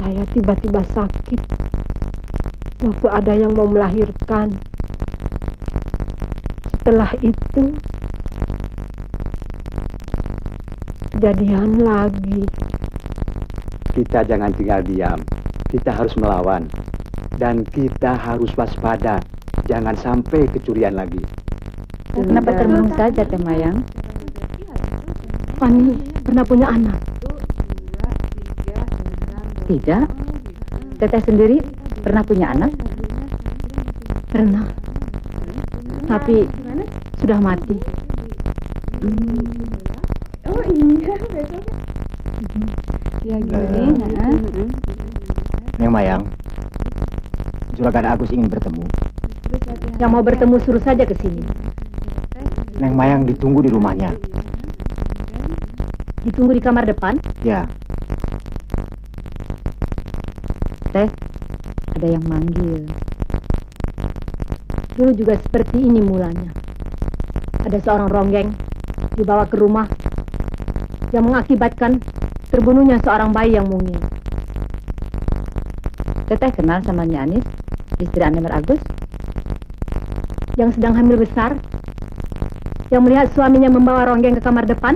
Saya tiba-tiba sakit waktu ada yang mau melahirkan. Setelah itu kejadian lagi. Kita jangan tinggal diam. Kita harus melawan. Dan kita harus waspada. Jangan sampai kecurian lagi. Kenapa termenung saja, Teh Mayang? Fani pernah punya anak? Tidak. Teteh sendiri pernah punya anak? Pernah. Tapi sudah mati. Oh iya, ya gini. Neng Mayang, Juragan Agus ingin bertemu. Yang mau bertemu suruh saja ke sini. Neng Mayang ditunggu di rumahnya. Ditunggu di kamar depan? Ya. Teh, ada yang manggil. Dulu juga seperti ini mulanya. Ada seorang ronggeng dibawa ke rumah yang mengakibatkan terbunuhnya seorang bayi yang mungil. Teteh kenal sama Nyi Anis, istri Anemar Agus? Yang sedang hamil besar, yang melihat suaminya membawa ronggeng ke kamar depan.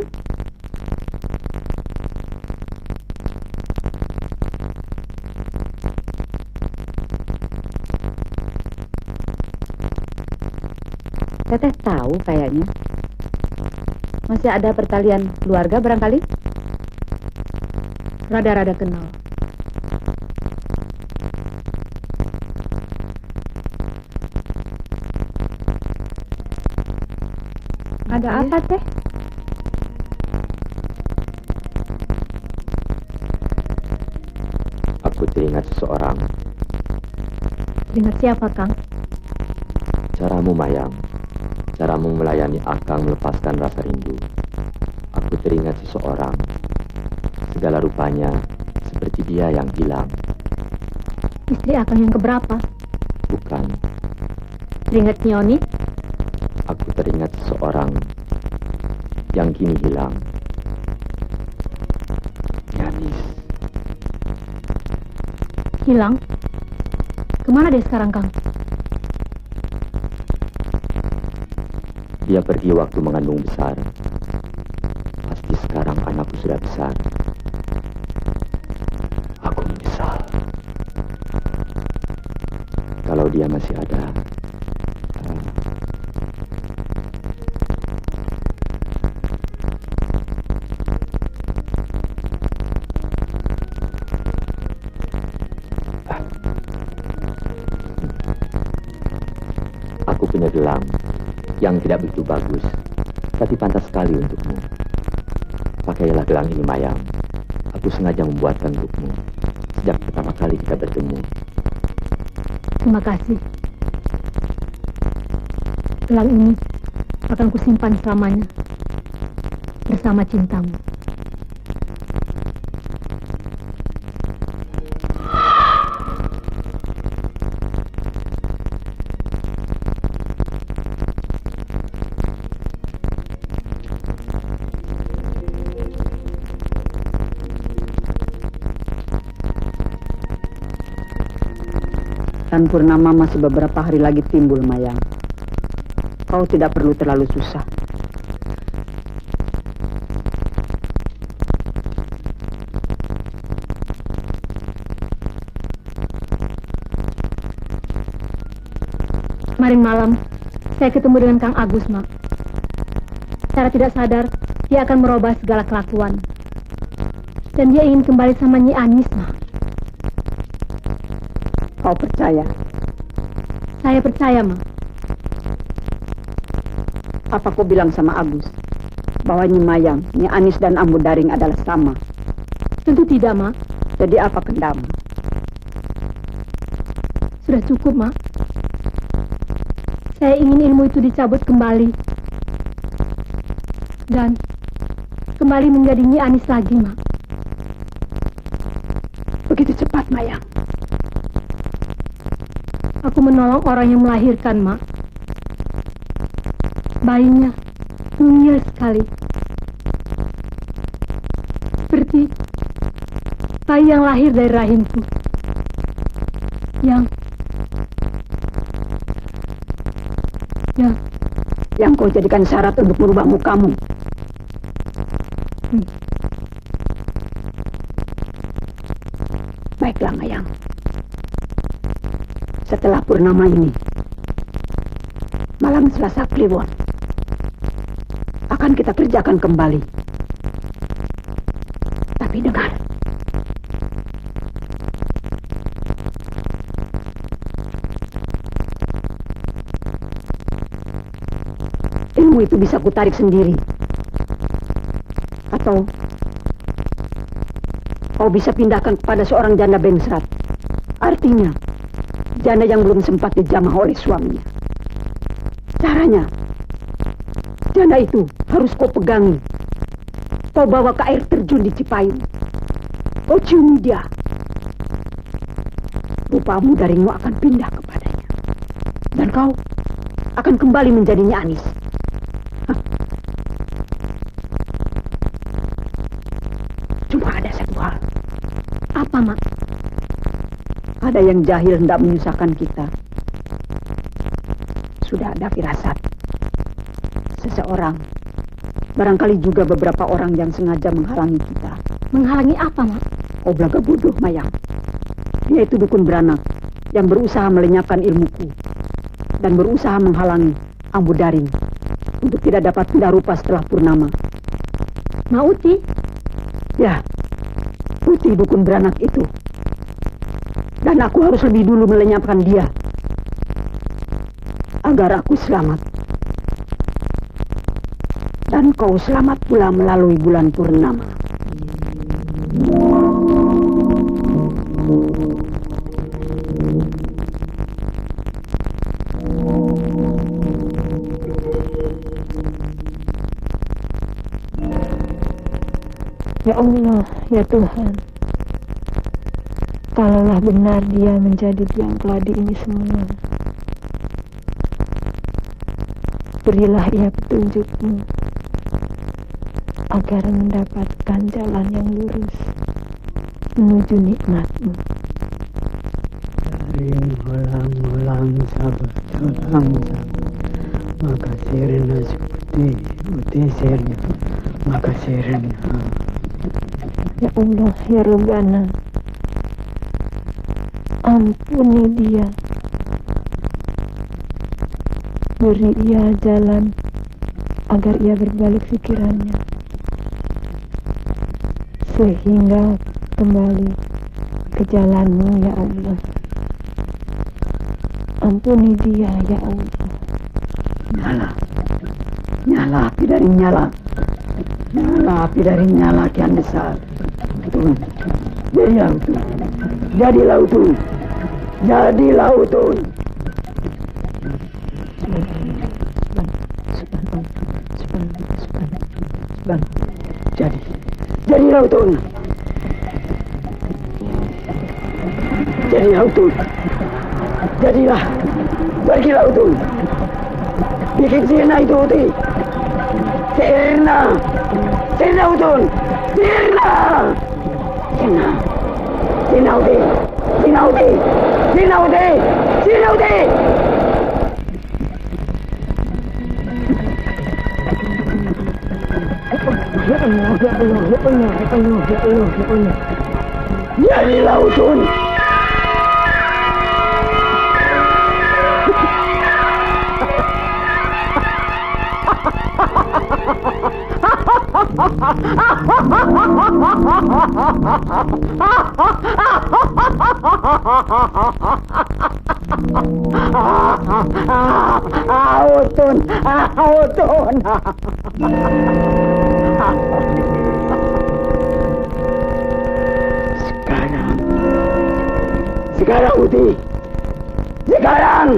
Teteh tahu kayaknya. Masih ada pertalian keluarga barangkali? Rada-rada kenal. Ada apa, Teh? teringat seseorang. Teringat siapa, Kang? Caramu, Mayang. Caramu melayani Akang melepaskan rasa rindu. Aku teringat seseorang. Segala rupanya seperti dia yang hilang. Istri Akang yang keberapa? Bukan. Teringat Nyoni? Aku teringat seseorang yang kini hilang. Yanis. Hilang? Kemana dia sekarang, Kang? Dia pergi waktu mengandung besar. Pasti sekarang anakku sudah besar. Aku menyesal. Kalau dia masih ada, aku punya gelang yang tidak begitu bagus, tapi pantas sekali untukmu. Pakailah gelang ini, Mayang. Aku sengaja membuatkan untukmu sejak pertama kali kita bertemu. Terima kasih. Gelang ini akan kusimpan selamanya bersama cintamu. Dan purnama masih beberapa hari lagi timbul, Mayang. Kau tidak perlu terlalu susah. Kemarin malam saya ketemu dengan Kang Agus, Mak. Secara tidak sadar dia akan merubah segala kelakuan. Dan dia ingin kembali sama Nyi Anis, Mak. Kau percaya? Saya percaya, Mak. Apa kau bilang sama Agus bahwa Nyi Mayang, Nyi Anis dan Ambu Daring adalah sama? Tentu tidak, Mak. Jadi apa kendamu? Sudah cukup, Mak. Saya ingin ilmu itu dicabut kembali. Dan kembali menjadi Nyi Anis lagi, Mak. Begitu cepat, Mayang. Aku menolong orang yang melahirkan, Mak. Bayinya mungil sekali. Seperti bayi yang lahir dari rahimku. Yang kau jadikan syarat untuk merubah mukamu. Baiklah, Mayang. Setelah purnama ini, malam Selasa Kliwon, akan kita kerjakan kembali. Tapi dengar, ilmu itu bisa kutarik sendiri. Atau kau bisa pindahkan kepada seorang janda bengsrat. Artinya, janda yang belum sempat dijamah oleh suaminya. Caranya, janda itu harus kau pegangi. Kau bawa ke air terjun di Cipayung. Kau ciumi dia. Rupamu Daringmu akan pindah kepadanya. Dan kau akan kembali menjadi Nyi Anis. Cuma ada satu hal. Apa, Mak? Ada yang jahil hendak menyusahkan kita. Sudah ada firasat. Seseorang, barangkali juga beberapa orang yang sengaja menghalangi kita. Menghalangi apa, Mak? Oh, belaga bodoh, Mayang. Dia itu dukun beranak yang berusaha melenyapkan ilmuku dan berusaha menghalangi Ambu Daring untuk tidak dapat pindah rupa setelah purnama. Mauti? Ya, Uti dukun beranak itu. Dan aku harus lebih dulu melenyapkan dia agar aku selamat. Dan kau selamat pula melalui bulan purnama. Ya Allah, ya Tuhan, kalaulah benar dia menjadi tiang keladi ini semua, berilah ia petunjuk-Mu agar mendapatkan jalan yang lurus menuju nikmat-Mu. Ulang sabar, maka sirna uti sirna, maka sirna. Ya Allah, ya Rabbana, ampuni dia, beri ia jalan agar ia berbalik pikirannya, sehingga kembali ke jalan-Mu, ya Allah. Ampuni dia, ya Allah. Nyala api dari nyala. Nyala api dari nyala kian besar. Jadi lautun. Jadi lautun. Jadi lautun. Jadi lautun. Jadilah. Pergi lautun. Bikin sirna itu uti. Sirna utun. Sirna uti. Jadi lautun. Autun. Sekarang Uti. Sekarang.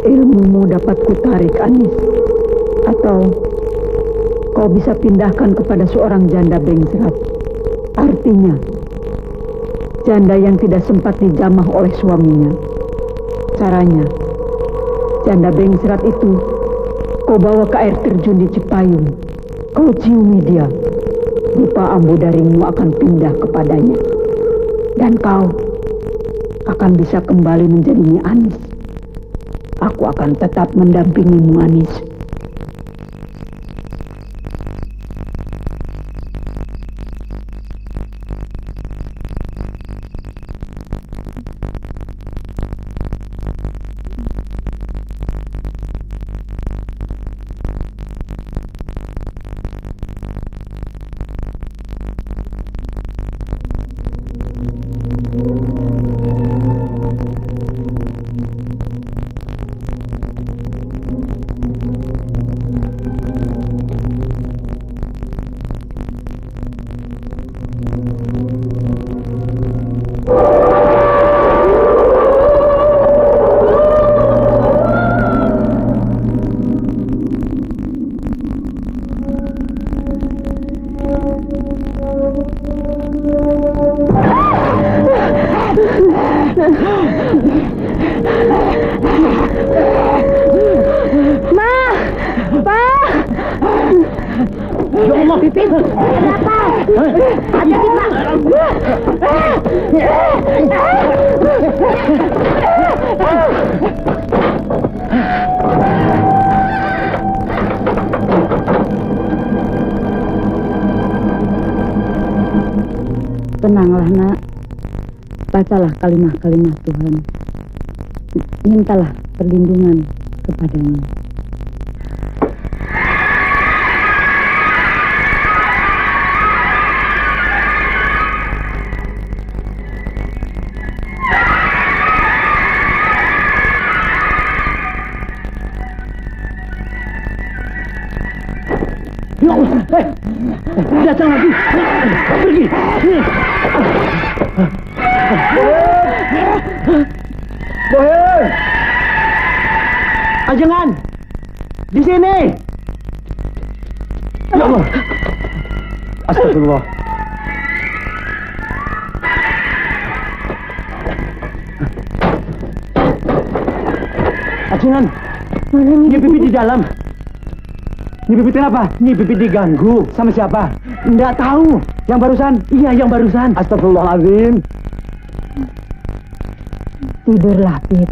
Ilmumu dapat kutarik, Anis. Atau kau bisa pindahkan kepada seorang janda Bengsrat. Artinya, janda yang tidak sempat dijamah oleh suaminya. Caranya, janda Bengsrat itu kau bawa ke air terjun di Cipayung. Kau ciumi dia. Rupa ambu daringmu akan pindah kepadanya. Dan kau akan bisa kembali menjadi Nyi Anis. Aku akan tetap mendampingimu, Anis. Tenanglah nak, bacalah kalimah-kalimah Tuhan. Mintalah perlindungan kepadanya. Datang lagi. Pergi. Bohen. Ajangan. Di sini. Ya Allah. Astagfirullah. Ajangan. Nyi Pipit di dalam. Nyi Pipit kenapa? Nyi Pipit diganggu. Sama siapa? Nggak tahu. Yang barusan? Iya, yang barusan. Astagfirullahaladzim. Tidurlah, Pit.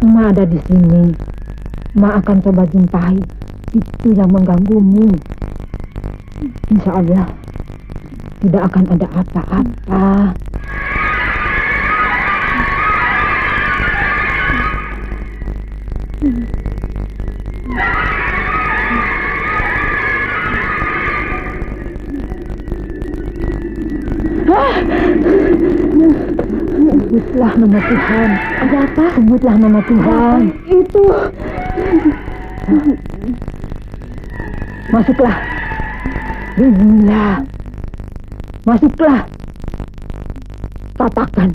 Ma ada di sini. Ma akan coba jumpai itu yang mengganggumu. Insya Allah tidak akan ada apa-apa. Sebutlah nama Tuhan. Ada apa? Sebutlah nama Tuhan. Itu. Masuklah. Bismillah. Masuklah. Katakan.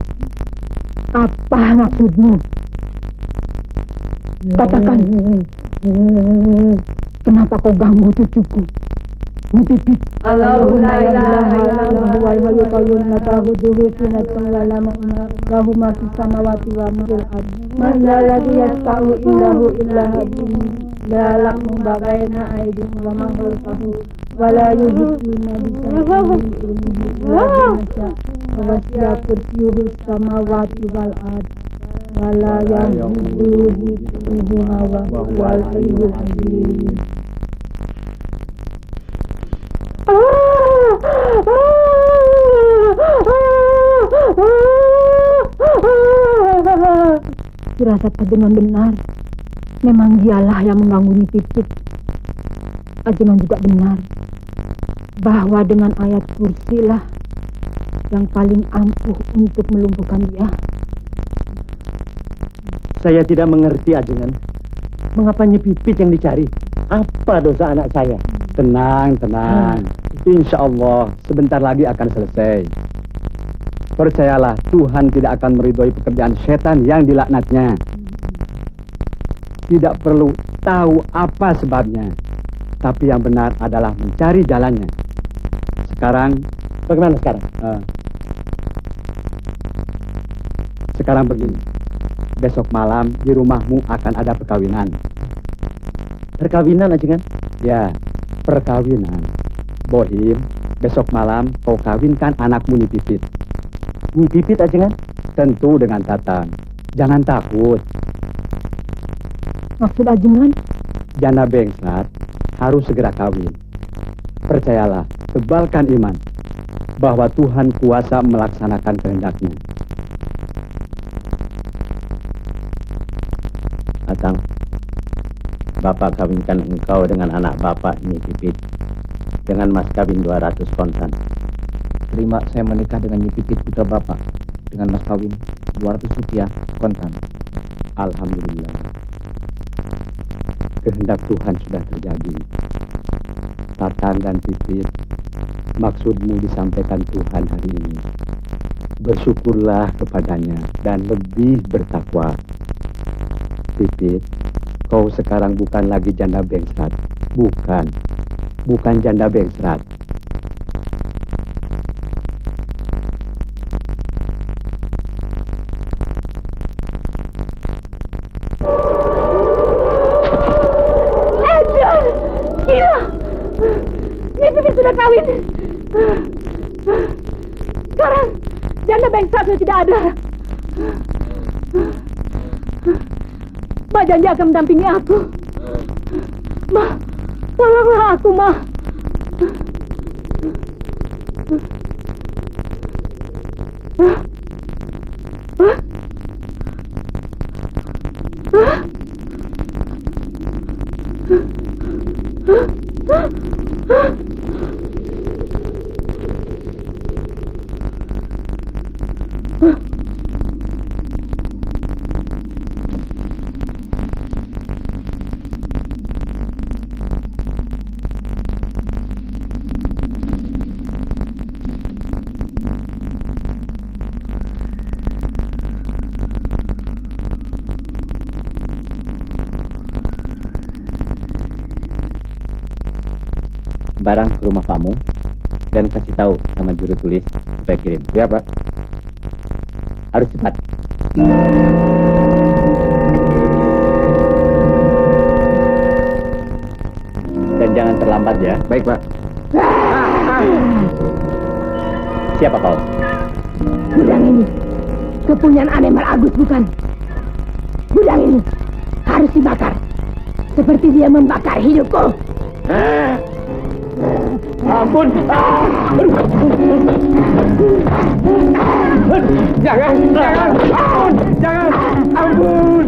Apa maksudmu? Katakan. Kenapa kau ganggu cucuku? Pipit. Allahu la ilaha illallah wal hayyul qayyum la ta'khudhuhu sinatun wa la nawm lahu ma fis samawati wa ma fil ardi man alladhi yashfa'u indahu illa bihi la ya'lamu ma baina aydihim wa ma khalfahum wa la yuhituna bi shay'in min ilmihi illa bima sha'a wa wasi'a kursiyuhu samawati wal ardi wa la yahuduhu hifdhuhuma wa huwal aliyyul azim. Firasat Ajengan benar. Memang dialah yang mengganggu Nyi Pipit. Ajengan juga benar bahwa dengan ayat kursilah yang paling ampuh untuk melumpuhkan dia. Saya tidak mengerti, Ajengan. Mengapa Nyi Pipit yang dicari? Apa dosa anak saya? Tenang, tenang. Insya Allah sebentar lagi akan selesai. Percayalah, Tuhan tidak akan meridhoi pekerjaan setan yang dilaknatnya. Tidak perlu tahu apa sebabnya, tapi yang benar adalah mencari jalannya. Sekarang, bagaimana sekarang? Sekarang begini, besok malam di rumahmu akan ada perkawinan. Perkawinan, Ajengan? Ya, perkawinan. Bohim, besok malam kau kawinkan anakmu Nyi Pipit. Nyi Pipit, Ajengan? Tentu dengan Tatang. Jangan takut. Maksud Ajengan? Jana Bengsat harus segera kawin. Percayalah, tebalkan iman bahwa Tuhan kuasa melaksanakan kehendaknya. Tatang, Bapak kawinkan engkau dengan anak Bapak Nyi Pipit dengan mas kawin 200 kontan. Terima saya menikah dengan Nyi Pipit putra Bapak dengan mas kawin 200 rupiah kontan. Alhamdulillah. Kehendak Tuhan sudah terjadi. Tatang dan Pipit, maksudmu disampaikan Tuhan hari ini. bersyukurlah kepadanya dan lebih bertakwa. Pipit, kau sekarang bukan lagi janda bengsrat. Bukan janda bengsrat. Gila! Pipit sudah kawin. Sekarang janda bengsrat sudah tidak ada. Ma janji akan mendampingi aku. Ma, tolonglah aku, Ma. Barang ke rumah kamu dan kasih tahu sama juru tulis supaya kirim. Ya, Pak. Harus cepat. Dan jangan terlambat ya. Baik, Pak. Siapa kau? Gudang ini kepunyaan Anemar Agus, bukan? Gudang ini harus dibakar. Seperti dia membakar hidupku. Ampun! Jangan! Ampun!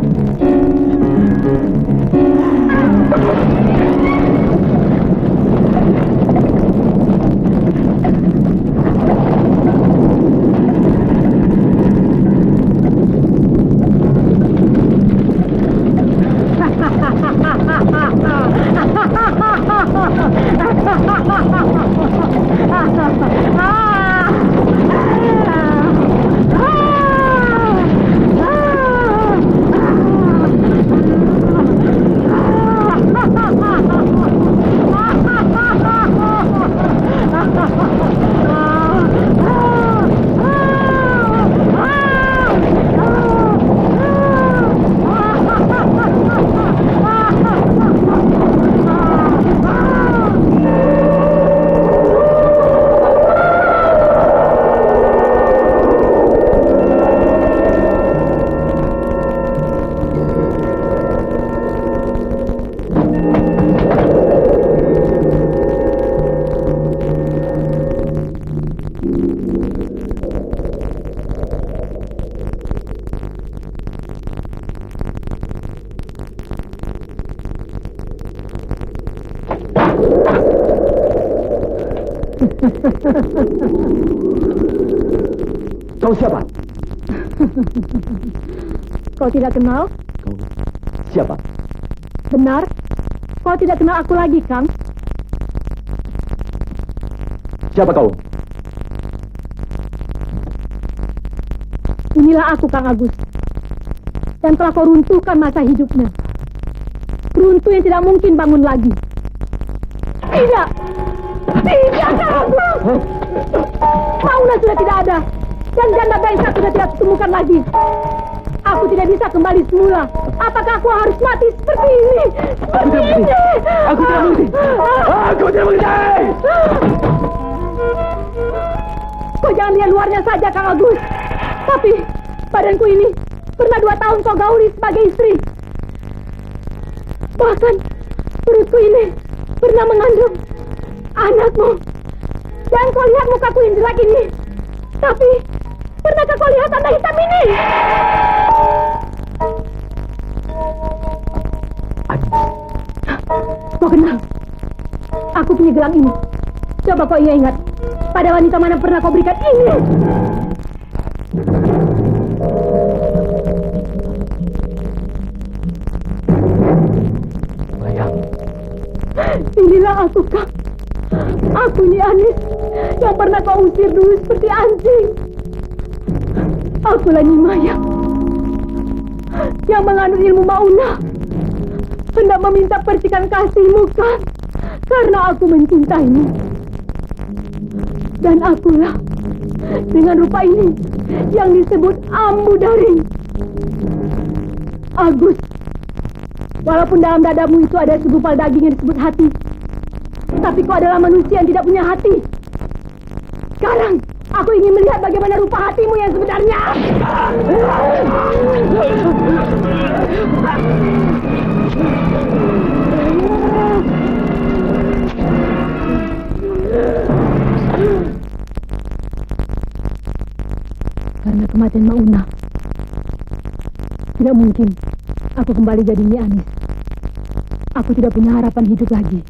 Kau siapa? Kau tidak kenal? Kau siapa? Benar? Kau tidak kenal aku lagi, Kang? Siapa kau? Inilah aku, Kang Agus. Yang telah kau runtuhkan masa hidupnya. Runtuh yang tidak mungkin bangun lagi. Tidak! Tidak, Kang Agus! Mauna sudah tidak ada. Dan janda bengsrat sudah tidak ditemukan lagi. Aku tidak bisa kembali semula. Apakah aku harus mati seperti ini? Aku tidak mengerti. Aku tidak mengerti. Kau jangan lihat luarnya saja, Kang Agus. Tapi badanku ini pernah 2 tahun kau gauli sebagai istri. Bahkan perutku ini pernah mengandung anakmu. Dan kau lihat mukaku yang jelek ini. Tapi pernahkah kau lihat tanda hitam ini? Kau kenal? Aku punya gelang ini. Coba kau ingat, pada wanita mana pernah kau berikan ini? Bayang. Inilah aku, Kang. Aku Nyi Anis yang pernah kau usir dulu seperti anjing. Akulah Nimaya yang mengandung ilmu maunah, hendak meminta percikan kasihmu kan, karena aku mencintaimu. Dan akulah dengan rupa ini yang disebut Ambu Daring. Agus, walaupun dalam dadamu itu ada segumpal daging yang disebut hati, tapi kau adalah manusia yang tidak punya hati. Sekarang aku ingin melihat bagaimana rupa hatimu yang sebenarnya. Karena kematian Maunah, tidak mungkin aku kembali jadi Nyi Anis. Aku tidak punya harapan hidup lagi.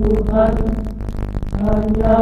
Tuhan hanya